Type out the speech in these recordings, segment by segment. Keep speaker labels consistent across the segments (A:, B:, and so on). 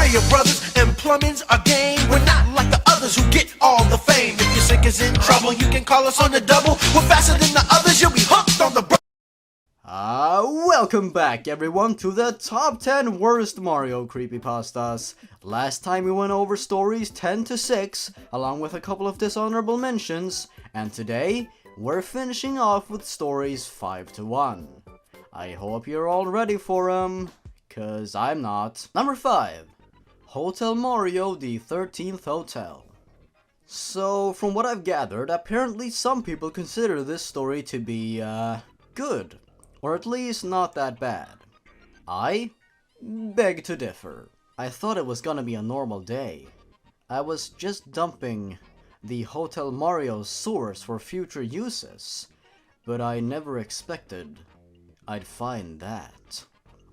A: Mario Brothers and plumbing's a game. We're not like the others who get all the fame. If your sink is in trouble, you can call us on the double. We're faster than the others, you'll be hooked on the
B: Welcome back everyone to the top 10 worst Mario Creepypastas. Last time we went over stories 10 to 6, along with a couple of dishonorable mentions, and today we're finishing off with stories 5 to 1. I hope you're all ready for them, cause I'm not. Number 5. Hotel Mario the 13th Hotel. So, from what I've gathered, apparently some people consider this story to be, good. Or at least not that bad. I beg to differ. I thought it was gonna be a normal day. I was just dumping the Hotel Mario source for future uses. But I never expected I'd find that.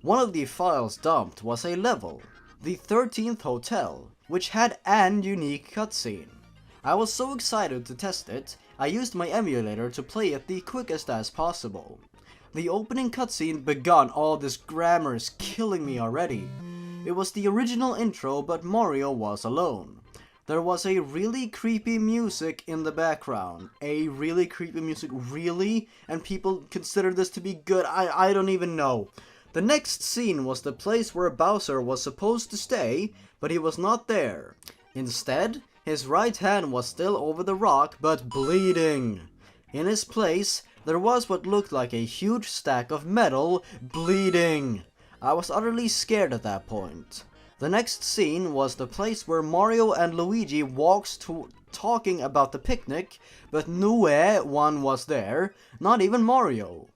B: One of the files dumped was a level, the 13th Hotel, which had an unique cutscene. I was so excited to test it, I used my emulator to play it the quickest as possible. The opening cutscene begun. All this grammar is killing me already. It was the original intro, but Mario was alone. There was a really creepy music in the background. A really creepy music, really? And people consider this to be good? I don't even know. The next scene was the place where Bowser was supposed to stay, but he was not there. Instead, his right hand was still over the rock, but bleeding. In his place, there was what looked like a huge stack of metal bleeding. I was utterly scared at that point. The next scene was the place where Mario and Luigi walked to talking about the picnic, but no one was there, not even Mario.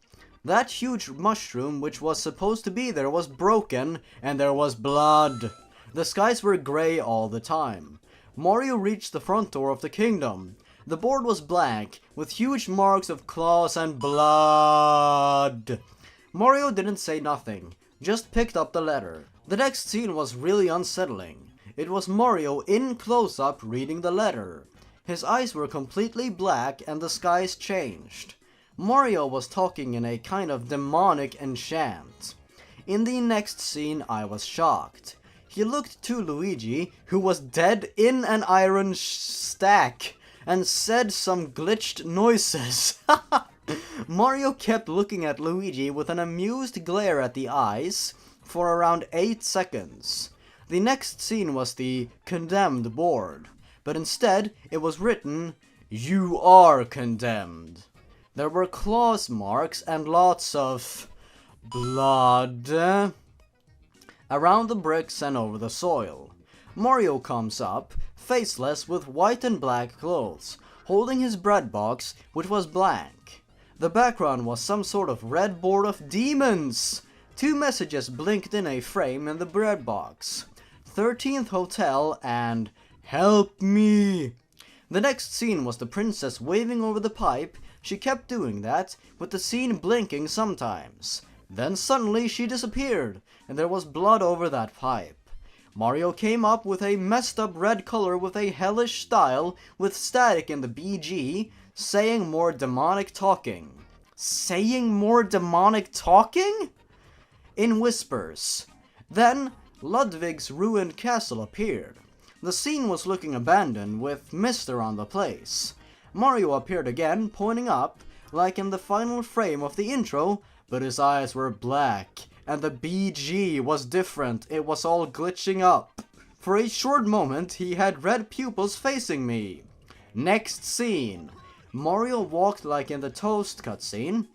B: That huge mushroom which was supposed to be there was broken, and there was blood. The skies were grey all the time. Mario reached the front door of the kingdom. The board was blank, with huge marks of claws and blood. Mario didn't say nothing, just picked up the letter. The next scene was really unsettling. It was Mario in close-up reading the letter. His eyes were completely black and the skies changed. Mario was talking in a kind of demonic enchant. In the next scene, I was shocked. He looked to Luigi, who was dead in an iron stack, and said some glitched noises. Mario kept looking at Luigi with an amused glare at the eyes for around 8 seconds. The next scene was the condemned board, but instead it was written, "You are condemned." There were claws marks and lots of blood around the bricks and over the soil. Mario comes up, faceless with white and black clothes, holding his bread box, which was blank. The background was some sort of red board of demons. 2 messages blinked in a frame in the bread box. 13th Hotel and Help Me. The next scene was the princess waving over the pipe. She kept doing that, with the scene blinking sometimes. Then suddenly she disappeared, and there was blood over that pipe. Mario came up with a messed up red color with a hellish style, with static in the BG, saying more demonic talking. Saying more demonic talking? In whispers. Then, Ludwig's ruined castle appeared. The scene was looking abandoned, with mist around the place. Mario appeared again, pointing up, like in the final frame of the intro, but his eyes were black. And the BG was different, it was all glitching up. For a short moment, he had red pupils facing me. Next scene. Mario walked like in the Toast cutscene.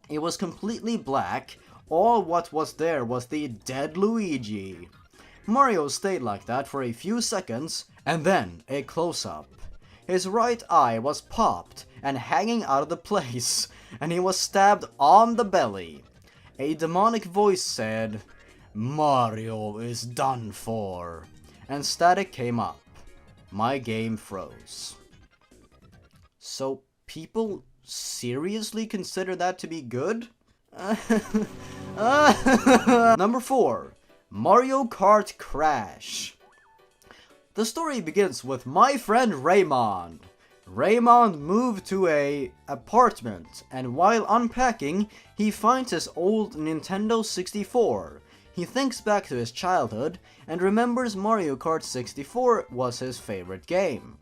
B: It was completely black. All what was there was the dead Luigi. Mario stayed like that for a few seconds, and then a close-up. His right eye was popped and hanging out of the place, and he was stabbed on the belly. A demonic voice said, "Mario is done for," and static came up. My game froze. So people seriously consider that to be good? Number 4. Mario Kart Crash. The story begins with my friend Raymond. Raymond moved to a apartment, and while unpacking, he finds his old Nintendo 64. He thinks back to his childhood and remembers Mario Kart 64 was his favorite game.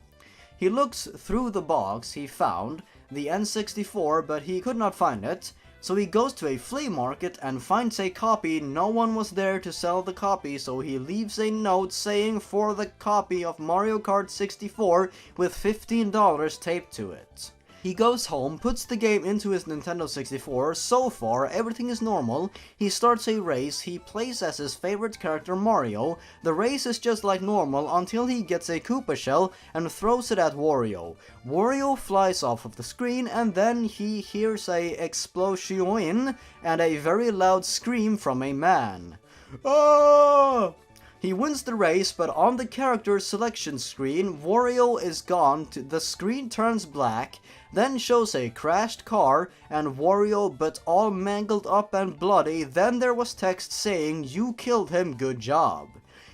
B: He looks through the box he found, the N64, but he could not find it, so he goes to a flea market and finds a copy. No one was there to sell the copy, so he leaves a note saying for the copy of Mario Kart 64 with $15 taped to it. He goes home, puts the game into his Nintendo 64, so far everything is normal. He starts a race, he plays as his favorite character Mario. The race is just like normal until he gets a Koopa shell and throws it at Wario. Wario flies off of the screen and then he hears a explosion and a very loud scream from a man. Ah! He wins the race, but on the character selection screen, Wario is gone, the screen turns black, then shows a crashed car and Wario but all mangled up and bloody, then there was text saying, "You killed him, good job."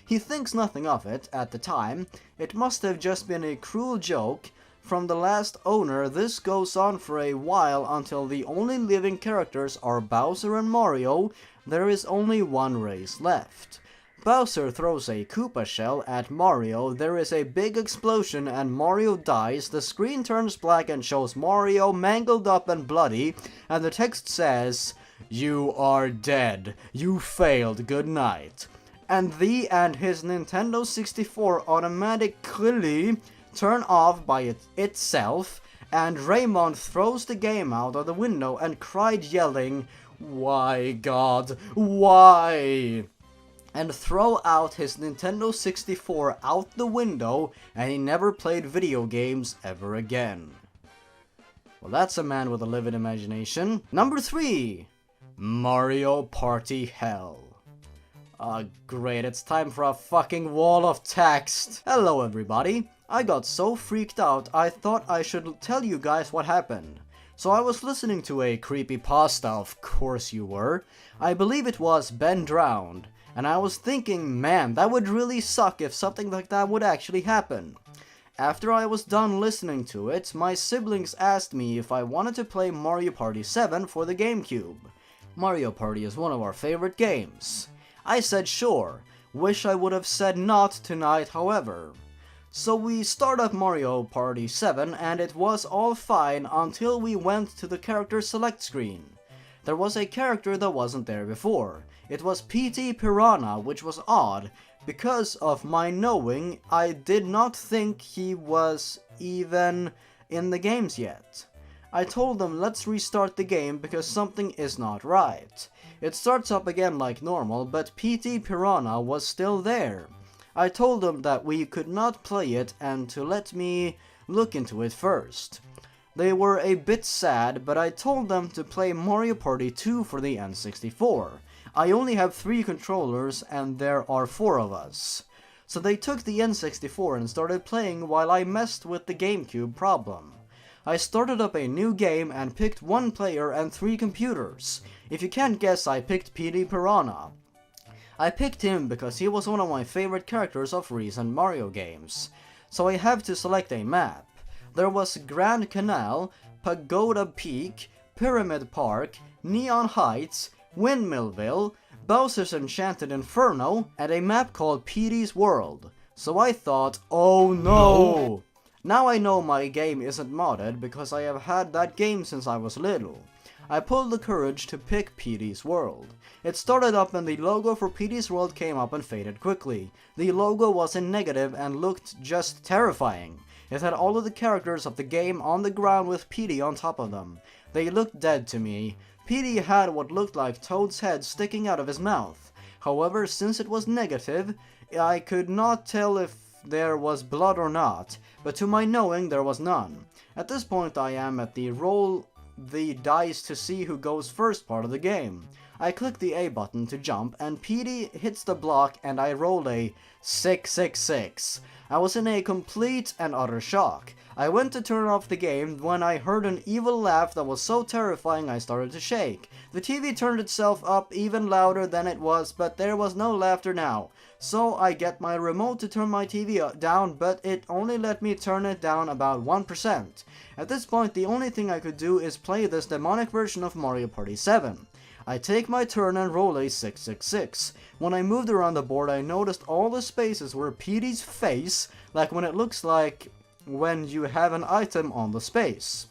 B: He thinks nothing of it at the time, it must have just been a cruel joke. From the last owner, this goes on for a while until the only living characters are Bowser and Mario. There is only one race left. Bowser throws a Koopa shell at Mario, there is a big explosion and Mario dies, the screen turns black and shows Mario mangled up and bloody, and the text says, "You are dead, you failed, good night." And his Nintendo 64 automatically turn off by itself, and Raymond throws the game out of the window and cried yelling, "Why, God, why?" And throw out his Nintendo 64 out the window, and he never played video games ever again. Well, that's a man with a livid imagination. Number 3, Mario Party Hell. Great, it's time for a fucking wall of text. Hello everybody, I got so freaked out I thought I should tell you guys what happened. So I was listening to a creepypasta, of course you were. I believe it was Ben Drowned. And I was thinking, man, that would really suck if something like that would actually happen. After I was done listening to it, my siblings asked me if I wanted to play Mario Party 7 for the GameCube. Mario Party is one of our favorite games. I said sure. Wish I would have said not tonight, however. So we start up Mario Party 7 and it was all fine until we went to the character select screen. There was a character that wasn't there before. It was PT Piranha, which was odd. Because of my knowing, I did not think he was even in the games yet. I told them let's restart the game because something is not right. It starts up again like normal, but PT Piranha was still there. I told them that we could not play it and to let me look into it first. They were a bit sad, but I told them to play Mario Party 2 for the N64. I only have 3 controllers and there are 4 of us. So they took the N64 and started playing while I messed with the GameCube problem. I started up a new game and picked 1 player and 3 computers. If you can't guess, I picked PT Piranha. I picked him because he was one of my favorite characters of recent Mario games. So I have to select a map. There was Grand Canal, Pagoda Peak, Pyramid Park, Neon Heights, Windmillville, Bowser's Enchanted Inferno, and a map called Petey's World. So I thought, oh no! Now I know my game isn't modded because I have had that game since I was little. I pulled the courage to pick Petey's World. It started up and the logo for Petey's World came up and faded quickly. The logo was in negative and looked just terrifying. It had all of the characters of the game on the ground with Petey on top of them. They looked dead to me. Petey had what looked like Toad's head sticking out of his mouth. However, since it was negative, I could not tell if there was blood or not, but to my knowing there was none. At this point I am at the roll the dice to see who goes first part of the game. I click the A button to jump and Petey hits the block and I rolled a 666. I was in a complete and utter shock. I went to turn off the game when I heard an evil laugh that was so terrifying I started to shake. The TV turned itself up even louder than it was, but there was no laughter now. So I get my remote to turn my TV down, but it only let me turn it down about 1%. At this point the only thing I could do is play this demonic version of Mario Party 7. I take my turn and roll a 666. When I moved around the board, I noticed all the spaces were Petey's face, like when it looks like when you have an item on the space.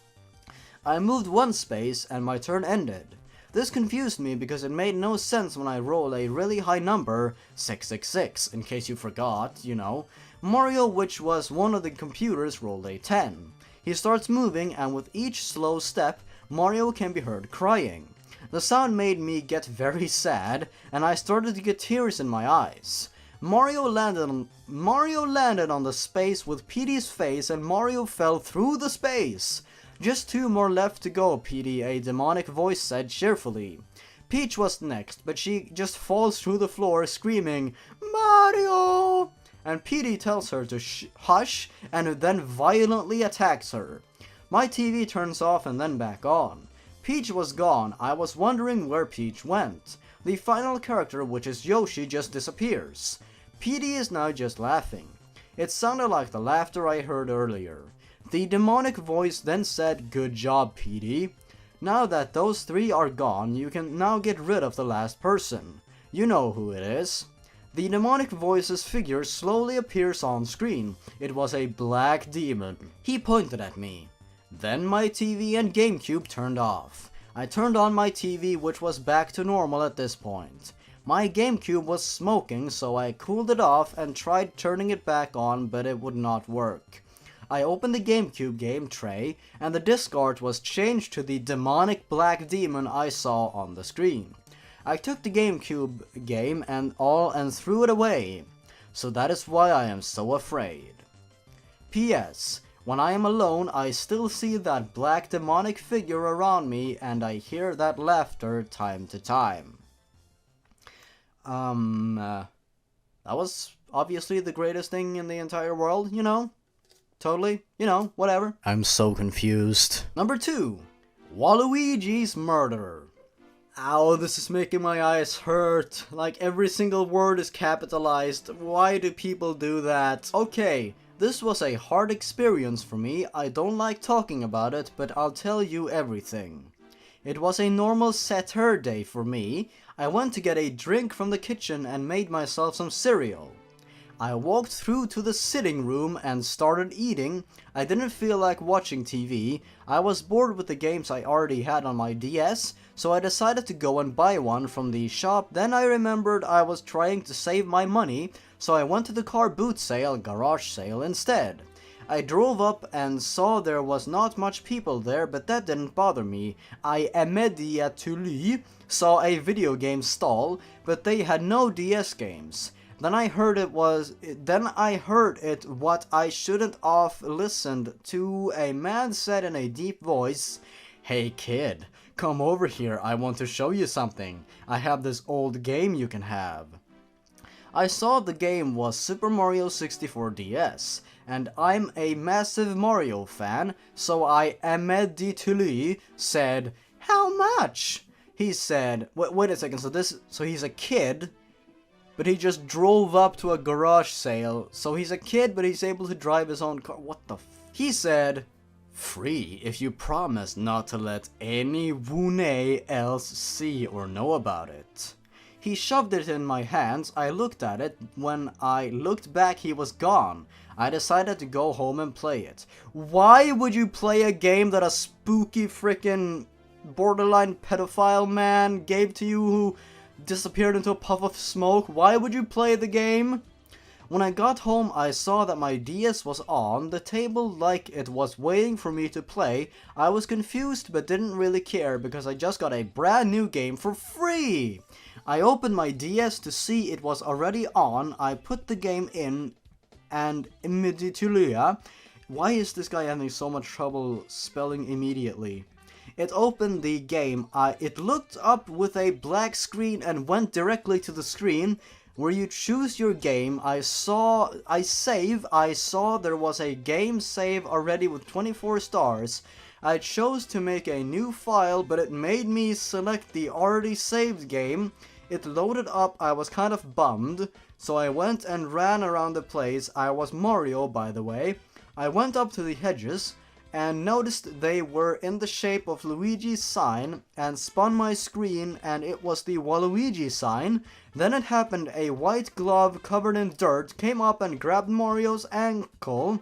B: I moved one space and my turn ended. This confused me because it made no sense when I roll a really high number, 666, in case you forgot, you know. Mario, which was one of the computers, rolled a 10. He starts moving, and with each slow step, Mario can be heard crying. The sound made me get very sad, and I started to get tears in my eyes. Mario landed on the space with Petey's face, and Mario fell through the space. Just 2 more left to go, Petey, a demonic voice said cheerfully. Peach was next, but she just falls through the floor screaming, Mario! And Petey tells her to hush, and then violently attacks her. My TV turns off and then back on. Peach was gone. I was wondering where Peach went. The final character, which is Yoshi, just disappears. Petey is now just laughing. It sounded like the laughter I heard earlier. The demonic voice then said, "Good job, Petey. Now that those 3 are gone, you can now get rid of the last person. You know who it is." The demonic voice's figure slowly appears on screen. It was a black demon. He pointed at me. Then my TV and GameCube turned off. I turned on my TV, which was back to normal at this point. My GameCube was smoking, so I cooled it off and tried turning it back on, but it would not work. I opened the GameCube game tray, and the disc art was changed to the demonic black demon I saw on the screen. I took the GameCube game and threw it away. So that is why I am so afraid. P.S. When I am alone, I still see that black demonic figure around me, and I hear that laughter time to time. That was obviously the greatest thing in the entire world, you know? Totally, you know, whatever. I'm so confused. Number 2. Waluigi's Murder. Ow, this is making my eyes hurt. Like every single word is capitalized. Why do people do that? Okay, this was a hard experience for me. I don't like talking about it, but I'll tell you everything. It was a normal Saturday for me. I went to get a drink from the kitchen and made myself some cereal. I walked through to the sitting room and started eating. I didn't feel like watching TV. I was bored with the games I already had on my DS, so I decided to go and buy one from the shop. Then I remembered I was trying to save my money, so I went to the car boot sale, garage sale instead. I drove up and saw there was not much people there, but that didn't bother me. I immediately saw a video game stall, but they had no DS games. Then I heard it what I shouldn't have listened to. A man said in a deep voice, "Hey kid, come over here, I want to show you something. I have this old game you can have." I saw the game was Super Mario 64 DS, and I'm a massive Mario fan, so I immediately said, "How much?" He said, wait a second, so he's a kid, but he just drove up to a garage sale. So he's a kid, but he's able to drive his own car. What the f... He said, "Free if you promise not to let anyone else see or know about it." He shoved it in my hands. I looked at it. When I looked back, he was gone. I decided to go home and play it. Why would you play a game that a spooky frickin' borderline pedophile man gave to you who disappeared into a puff of smoke? Why would you play the game? When I got home, I saw that my DS was on the table like it was waiting for me to play. I was confused but didn't really care because I just got a brand new game for free. I opened my DS to see it was already on. I put the game in and immediately... Why is this guy having so much trouble spelling immediately? It opened the game. It looked up with a black screen and went directly to the screen where you choose your game. I saw there was a game save already with 24 stars. I chose to make a new file, but it made me select the already saved game. It loaded up. I was kind of bummed, so I went and ran around the place. I was Mario, by the way. I went up to the hedges and noticed they were in the shape of Luigi's sign and spun my screen and it was the Waluigi sign. Then it happened, a white glove covered in dirt came up and grabbed Mario's ankle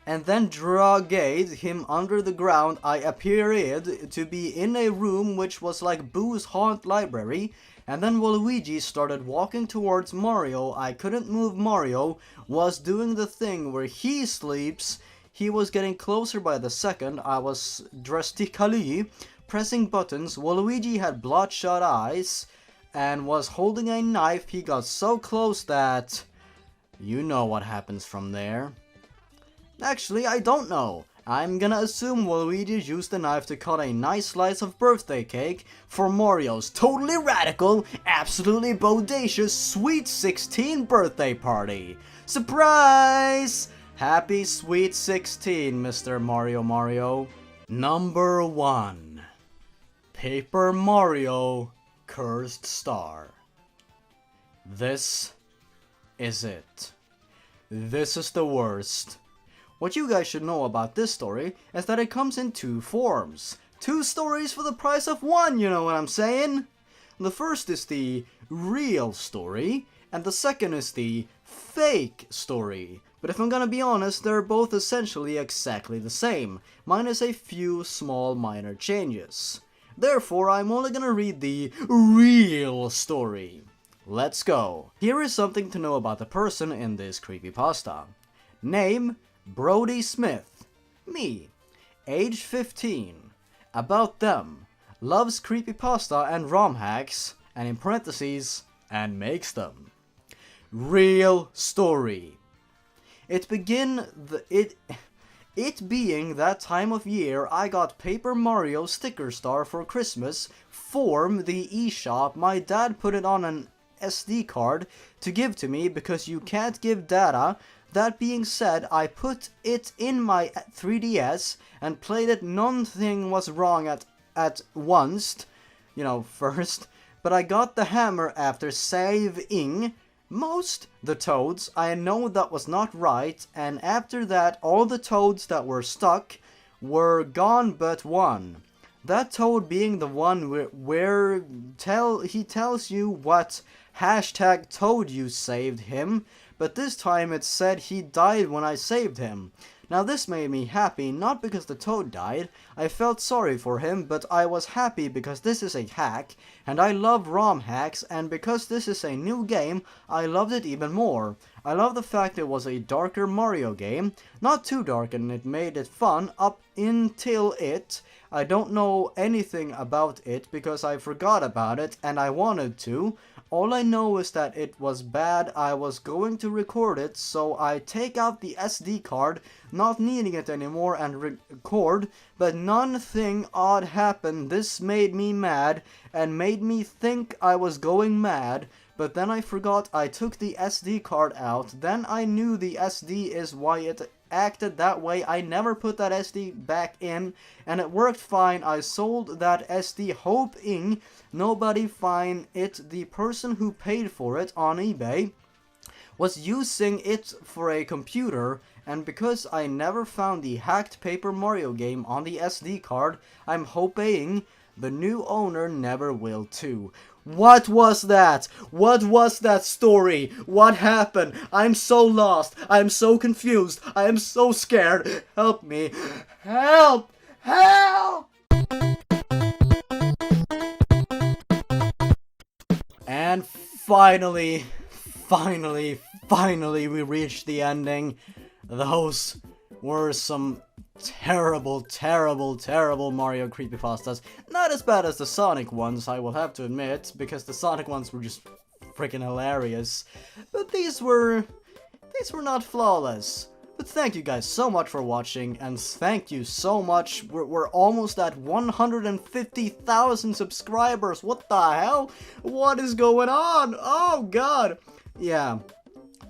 B: and then dragged him under the ground. I appeared to be in a room which was like Boo's haunt library, and then Waluigi started walking towards Mario. I couldn't move. Mario was doing the thing where he sleeps. He was getting closer by the second. I was drastically pressing buttons. Waluigi had bloodshot eyes and was holding a knife. He got so close that you know what happens from there. Actually, I don't know. I'm gonna assume Waluigi used the knife to cut a nice slice of birthday cake for Mario's totally radical, absolutely bodacious, sweet 16 birthday party. Surprise! Happy sweet 16, Mr. Mario. Number 1. Paper Mario Cursed Star. This is it. This is the worst. What you guys should know about this story is that it comes in 2 forms. 2 stories for the price of 1, you know what I'm saying? The first is the real story, and the second is the fake story. But if I'm gonna be honest, they're both essentially exactly the same, minus a few small minor changes. Therefore, I'm only gonna read the real story. Let's go. Here is something to know about the person in this creepypasta. Name: Brody Smith. Me. Age 15. About them: loves creepypasta and ROM hacks, and in parentheses, and makes them. Real story. It being that time of year, I got Paper Mario Sticker Star for Christmas from the eShop. My dad put it on an SD card to give to me because you can't give data. That being said, I put it in my 3DS and played it. Nothing was wrong at once, you know, first. But I got the hammer after saving most the toads. I know that was not right, and after that all the toads that were stuck were gone but one. That toad being the one where he tells you what hashtag toad you saved him, but this time it said he died when I saved him. Now this made me happy, not because the toad died. I felt sorry for him, but I was happy because this is a hack, and I love ROM hacks, and because this is a new game, I loved it even more. I love the fact it was a darker Mario game, not too dark, and it made it fun up until it. I don't know anything about it because I forgot about it and I wanted to. All I know is that it was bad. I was going to record it, so I take out the SD card, not needing it anymore, and record, but nothing odd happened. This made me mad and made me think I was going mad, but then I forgot I took the SD card out. Then I knew the SD is why it acted that way. I never put that SD back in, and it worked fine. I sold that SD hoping nobody find it. The person who paid for it on eBay was using it for a computer, and because I never found the hacked Paper Mario game on the SD card, I'm hoping the new owner never will too. What was that? What was that story? What happened? I'm so lost. I'm so confused. I am so scared. Help me. Help! Help! And finally, we reached the ending. Those were some terrible Mario creepypastas. Not as bad as the Sonic ones, I will have to admit, because the Sonic ones were just freaking hilarious. But these were not flawless. But thank you guys so much for watching, and thank you so much. We're almost at 150,000 subscribers. What the hell? What is going on? Oh god. Yeah,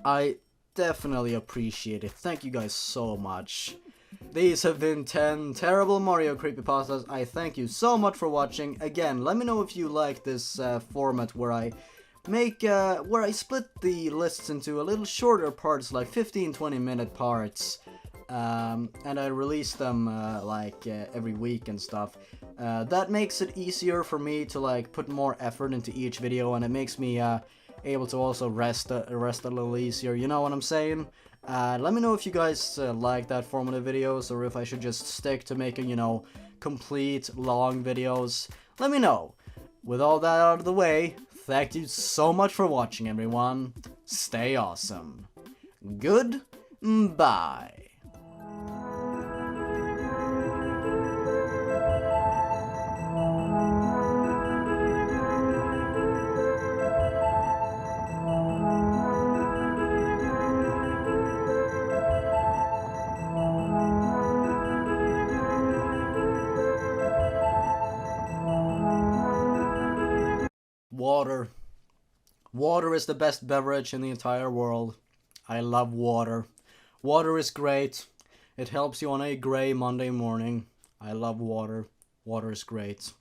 B: I definitely appreciate it. Thank you guys so much. These have been 10 terrible Mario creepypastas. I thank you so much for watching. Again, let me know if you like this format where I split the lists into a little shorter parts, like 15-20 minute parts. and I release them every week and stuff. That makes it easier for me to like put more effort into each video, and it makes me able to also rest a little easier. You know what I'm saying? Let me know if you guys like that format of videos, or if I should just stick to making, you know, complete long videos. Let me know. With all that out of the way, thank you so much for watching, everyone. Stay awesome. Goodbye. Water. Water is the best beverage in the entire world. I love water. Water is great. It helps you on a gray Monday morning. I love water. Water is great.